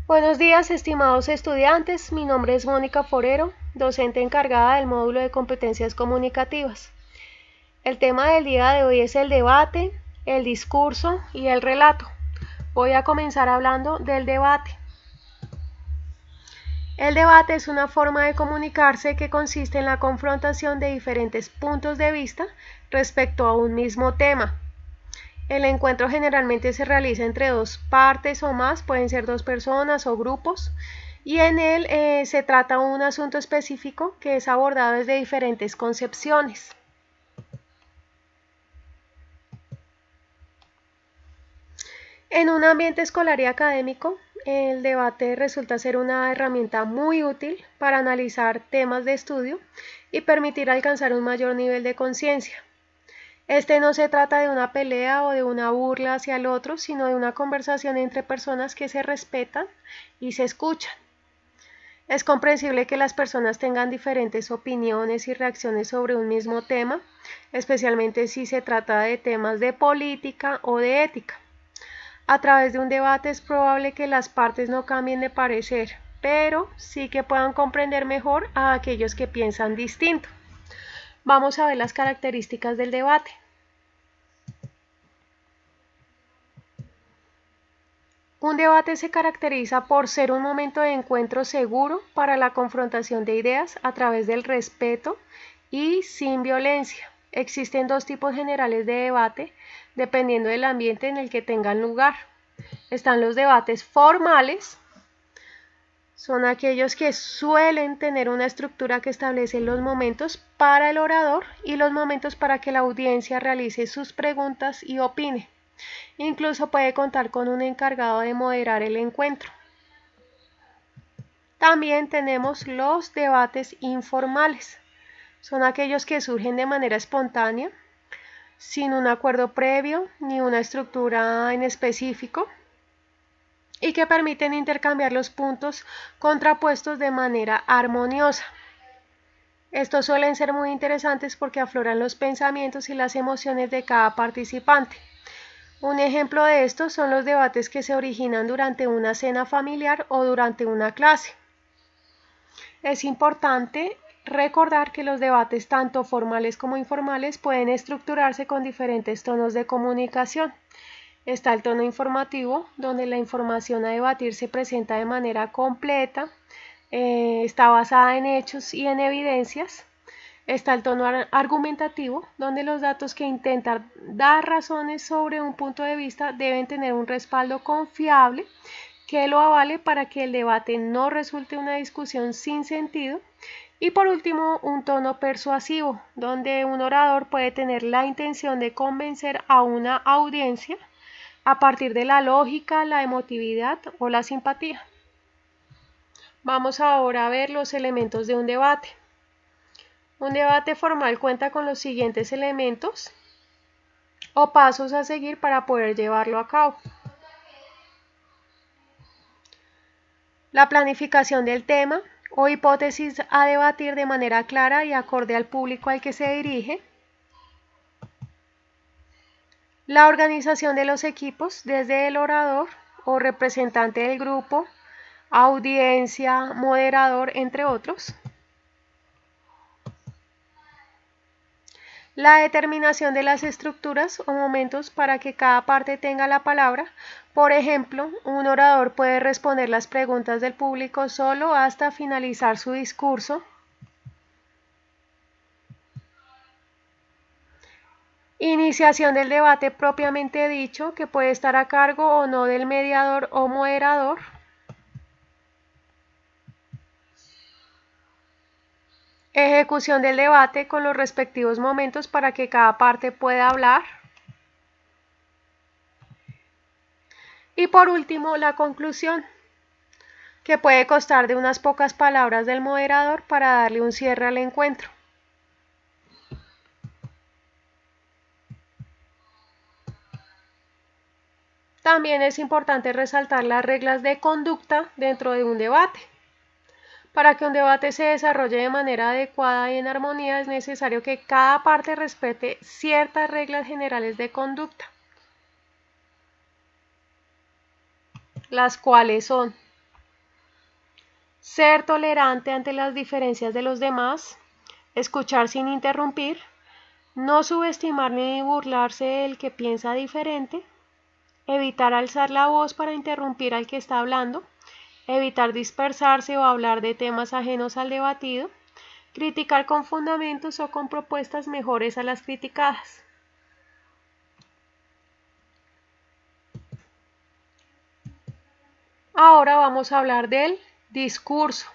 Buenos días, estimados estudiantes. Mi nombre es Mónica Forero, docente encargada del módulo de competencias comunicativas. El tema del día de hoy es el debate, el discurso y el relato. Voy a comenzar hablando del debate. El debate es una forma de comunicarse que consiste en la confrontación de diferentes puntos de vista respecto a un mismo tema. El encuentro generalmente se realiza entre dos partes o más, pueden ser dos personas o grupos, y en él se trata un asunto específico que es abordado desde diferentes concepciones. En un ambiente escolar y académico, el debate resulta ser una herramienta muy útil para analizar temas de estudio y permitir alcanzar un mayor nivel de conciencia. Este no se trata de una pelea o de una burla hacia el otro, sino de una conversación entre personas que se respetan y se escuchan. Es comprensible que las personas tengan diferentes opiniones y reacciones sobre un mismo tema, especialmente si se trata de temas de política o de ética. A través de un debate es probable que las partes no cambien de parecer, pero sí que puedan comprender mejor a aquellos que piensan distinto. Vamos a ver las características del debate. Un debate se caracteriza por ser un momento de encuentro seguro para la confrontación de ideas a través del respeto y sin violencia. Existen dos tipos generales de debate dependiendo del ambiente en el que tengan lugar. Están los debates formales, son aquellos que suelen tener una estructura que establece los momentos para el orador y los momentos para que la audiencia realice sus preguntas y opine. Incluso puede contar con un encargado de moderar el encuentro. También tenemos los debates informales. Son aquellos que surgen de manera espontánea, sin un acuerdo previo ni una estructura en específico, y que permiten intercambiar los puntos contrapuestos de manera armoniosa. Estos suelen ser muy interesantes porque afloran los pensamientos y las emociones de cada participante. Un ejemplo de esto son los debates que se originan durante una cena familiar o durante una clase. Es importante recordar que los debates tanto formales como informales pueden estructurarse con diferentes tonos de comunicación. Está el tono informativo, donde la información a debatir se presenta de manera completa, está basada en hechos y en evidencias. Está el tono argumentativo, donde los datos que intentan dar razones sobre un punto de vista deben tener un respaldo confiable que lo avale para que el debate no resulte una discusión sin sentido. Y por último, un tono persuasivo, donde un orador puede tener la intención de convencer a una audiencia a partir de la lógica, la emotividad o la simpatía. Vamos ahora a ver los elementos de un debate. Un debate formal cuenta con los siguientes elementos o pasos a seguir para poder llevarlo a cabo. La planificación del tema o hipótesis a debatir de manera clara y acorde al público al que se dirige. La organización de los equipos desde el orador o representante del grupo, audiencia, moderador, entre otros. La determinación de las estructuras o momentos para que cada parte tenga la palabra. Por ejemplo, un orador puede responder las preguntas del público solo hasta finalizar su discurso. Iniciación del debate propiamente dicho, que puede estar a cargo o no del mediador o moderador. Ejecución del debate con los respectivos momentos para que cada parte pueda hablar. Y por último, la conclusión, que puede constar de unas pocas palabras del moderador para darle un cierre al encuentro. También es importante resaltar las reglas de conducta dentro de un debate. Para que un debate se desarrolle de manera adecuada y en armonía es necesario que cada parte respete ciertas reglas generales de conducta, las cuales son: ser tolerante ante las diferencias de los demás, escuchar sin interrumpir, no subestimar ni burlarse del que piensa diferente, evitar alzar la voz para interrumpir al que está hablando, evitar dispersarse o hablar de temas ajenos al debatido, criticar con fundamentos o con propuestas mejores a las criticadas. Ahora vamos a hablar del discurso.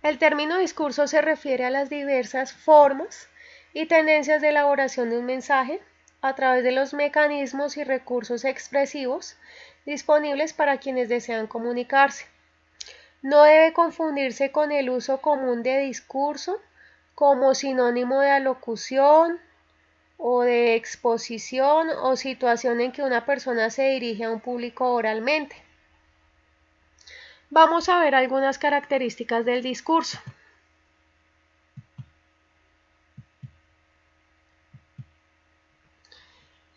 El término discurso se refiere a las diversas formas y tendencias de elaboración de un mensaje a través de los mecanismos y recursos expresivos disponibles para quienes desean comunicarse. No debe confundirse con el uso común de discurso como sinónimo de alocución o de exposición o situación en que una persona se dirige a un público oralmente. Vamos a ver algunas características del discurso.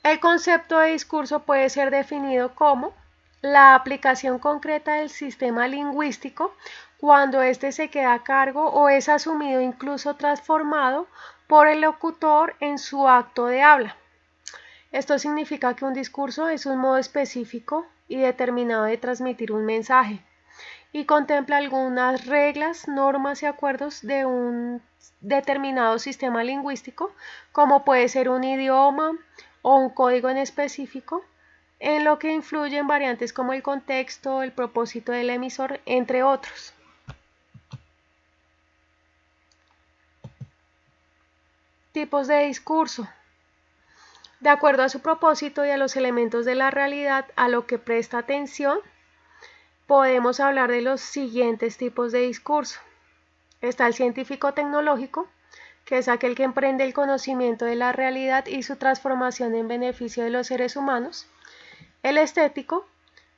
El concepto de discurso puede ser definido como la aplicación concreta del sistema lingüístico cuando éste se queda a cargo o es asumido incluso transformado por el locutor en su acto de habla. Esto significa que un discurso es un modo específico y determinado de transmitir un mensaje y contempla algunas reglas, normas y acuerdos de un determinado sistema lingüístico, como puede ser un idioma o un código en específico, en lo que influyen variantes como el contexto, el propósito del emisor, entre otros. Tipos de discurso. De acuerdo a su propósito y a los elementos de la realidad a lo que presta atención, podemos hablar de los siguientes tipos de discurso. Está el científico-tecnológico, que es aquel que emprende el conocimiento de la realidad y su transformación en beneficio de los seres humanos. El estético,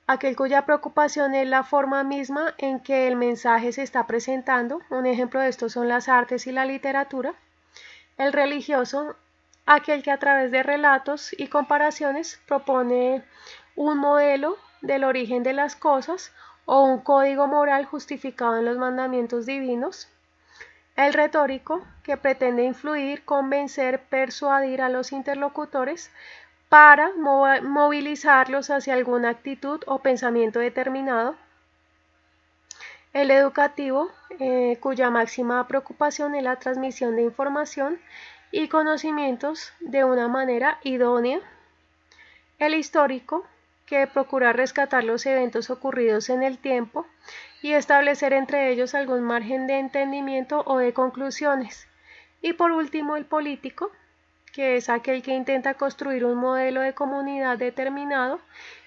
aquel cuya preocupación es la forma misma en que el mensaje se está presentando. Un ejemplo de esto son las artes y la literatura. El religioso, aquel que a través de relatos y comparaciones propone un modelo del origen de las cosas o un código moral justificado en los mandamientos divinos. El retórico, que pretende influir, convencer, persuadir a los interlocutores para movilizarlos hacia alguna actitud o pensamiento determinado. El educativo, cuya máxima preocupación es la transmisión de información y conocimientos de una manera idónea. El histórico, que procura rescatar los eventos ocurridos en el tiempo y establecer entre ellos algún margen de entendimiento o de conclusiones. Y por último, el político, que es aquel que intenta construir un modelo de comunidad determinado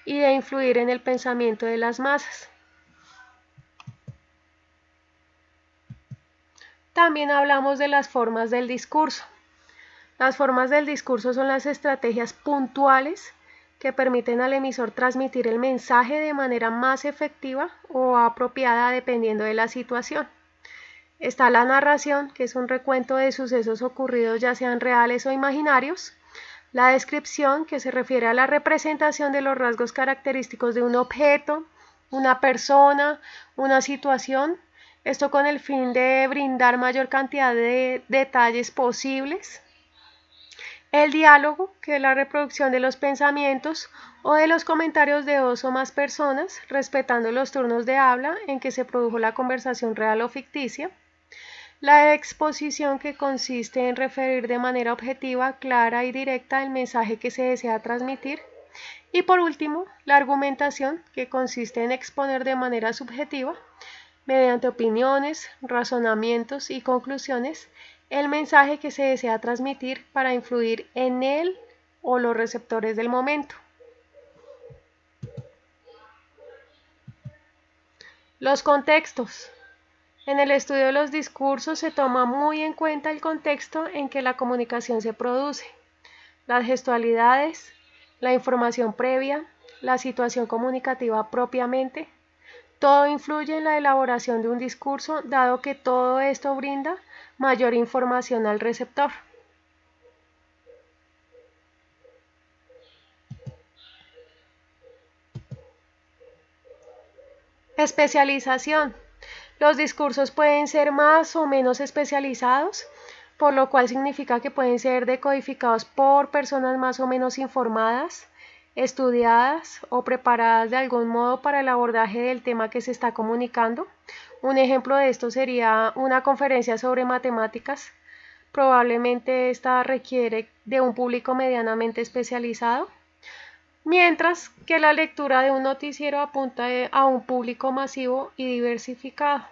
y de influir en el pensamiento de las masas. También hablamos de las formas del discurso. Las formas del discurso son las estrategias puntuales que permiten al emisor transmitir el mensaje de manera más efectiva o apropiada dependiendo de la situación. Está la narración, que es un recuento de sucesos ocurridos ya sean reales o imaginarios. La descripción, que se refiere a la representación de los rasgos característicos de un objeto, una persona, una situación. Esto con el fin de brindar mayor cantidad de detalles posibles. El diálogo, que es la reproducción de los pensamientos o de los comentarios de dos o más personas, respetando los turnos de habla en que se produjo la conversación real o ficticia. La exposición, que consiste en referir de manera objetiva, clara y directa el mensaje que se desea transmitir. Y por último, la argumentación, que consiste en exponer de manera subjetiva, mediante opiniones, razonamientos y conclusiones, el mensaje que se desea transmitir para influir en él o los receptores del momento. Los contextos. En el estudio de los discursos se toma muy en cuenta el contexto en que la comunicación se produce, las gestualidades, la información previa, la situación comunicativa propiamente. Todo influye en la elaboración de un discurso, dado que todo esto brinda mayor información al receptor. Especialización. Los discursos pueden ser más o menos especializados, por lo cual significa que pueden ser decodificados por personas más o menos informadas, estudiadas o preparadas de algún modo para el abordaje del tema que se está comunicando. Un ejemplo de esto sería una conferencia sobre matemáticas. Probablemente esta requiere de un público medianamente especializado, mientras que la lectura de un noticiero apunta a un público masivo y diversificado.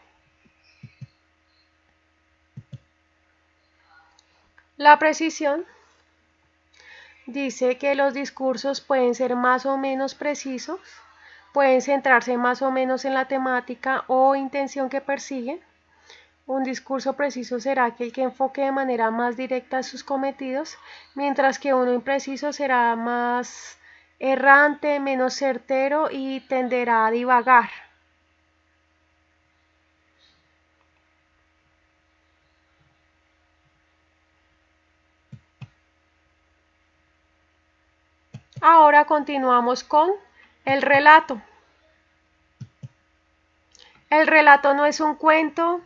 La precisión dice que los discursos pueden ser más o menos precisos, pueden centrarse más o menos en la temática o intención que persiguen. Un discurso preciso será aquel que enfoque de manera más directa sus cometidos, mientras que uno impreciso será más errante, menos certero y tenderá a divagar. Ahora continuamos con el relato. El relato no es un cuento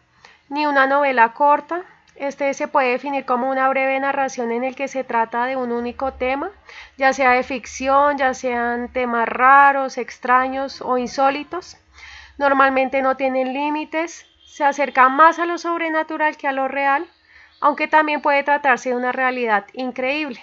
ni una novela corta. Este se puede definir como una breve narración en el que se trata de un único tema, ya sea de ficción, ya sean temas raros, extraños o insólitos. Normalmente no tienen límites, se acerca más a lo sobrenatural que a lo real, aunque también puede tratarse de una realidad increíble.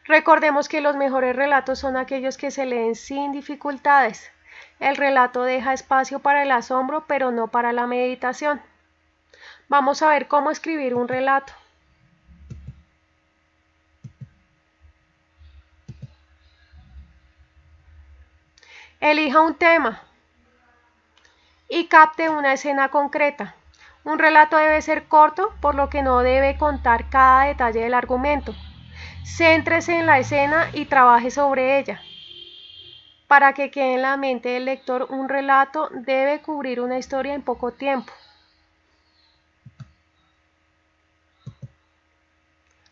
Recordemos que los mejores relatos son aquellos que se leen sin dificultades. El relato deja espacio para el asombro, pero no para la meditación. Vamos a ver cómo escribir un relato. Elija un tema y capte una escena concreta. Un relato debe ser corto, por lo que no debe contar cada detalle del argumento. Céntrese en la escena y trabaje sobre ella. Para que quede en la mente del lector, un relato debe cubrir una historia en poco tiempo.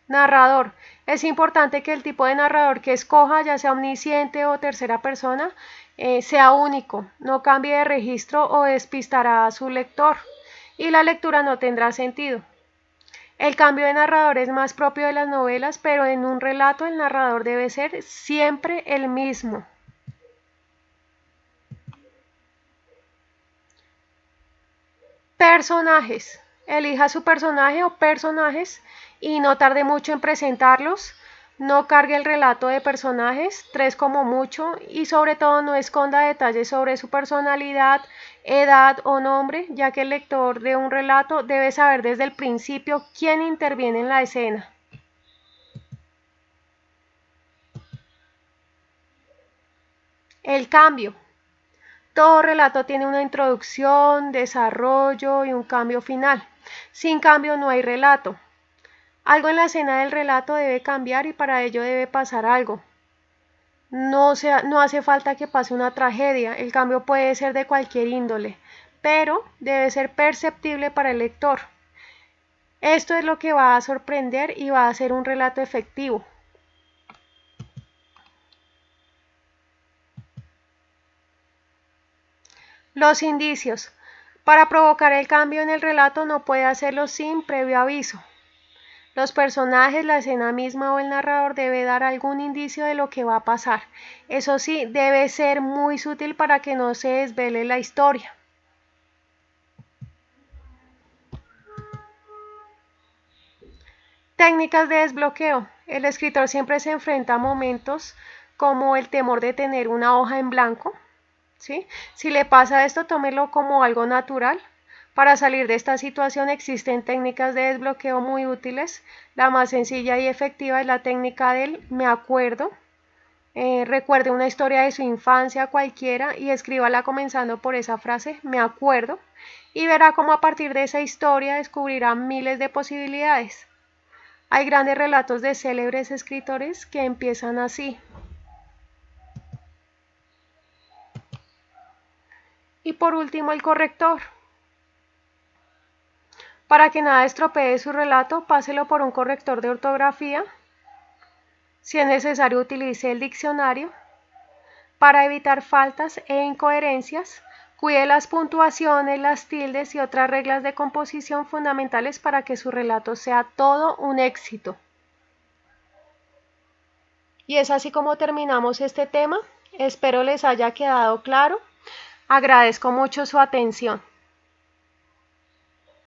Narrador. Es importante que el tipo de narrador que escoja, ya sea omnisciente o tercera persona, sea único, no cambie de registro o despistará a su lector y la lectura no tendrá sentido. El cambio de narrador es más propio de las novelas, pero en un relato el narrador debe ser siempre el mismo. Personajes. Elija su personaje o personajes y no tarde mucho en presentarlos. No cargue el relato de personajes, 3 como mucho, y sobre todo no esconda detalles sobre su personalidad, edad o nombre, ya que el lector de un relato debe saber desde el principio quién interviene en la escena. El cambio. Todo relato tiene una introducción, desarrollo y un cambio final. Sin cambio no hay relato. Algo en la escena del relato debe cambiar y para ello debe pasar algo. No hace falta que pase una tragedia, el cambio puede ser de cualquier índole, pero debe ser perceptible para el lector. Esto es lo que va a sorprender y va a hacer un relato efectivo. Los indicios. Para provocar el cambio en el relato no puede hacerlo sin previo aviso. Los personajes, la escena misma o el narrador debe dar algún indicio de lo que va a pasar. Eso sí, debe ser muy sutil para que no se desvele la historia. Técnicas de desbloqueo. El escritor siempre se enfrenta a momentos como el temor de tener una hoja en blanco. ¿Sí? Si le pasa esto, tómelo como algo natural. Para salir de esta situación existen técnicas de desbloqueo muy útiles. La más sencilla y efectiva es la técnica del me acuerdo. Recuerde una historia de su infancia cualquiera y escríbala comenzando por esa frase, me acuerdo, y verá cómo a partir de esa historia descubrirá miles de posibilidades. Hay grandes relatos de célebres escritores que empiezan así. Y por último, el corrector. Para que nada estropee su relato, páselo por un corrector de ortografía. Si es necesario, utilice el diccionario. Para evitar faltas e incoherencias, cuide las puntuaciones, las tildes y otras reglas de composición fundamentales para que su relato sea todo un éxito. Y es así como terminamos este tema. Espero les haya quedado claro. Agradezco mucho su atención.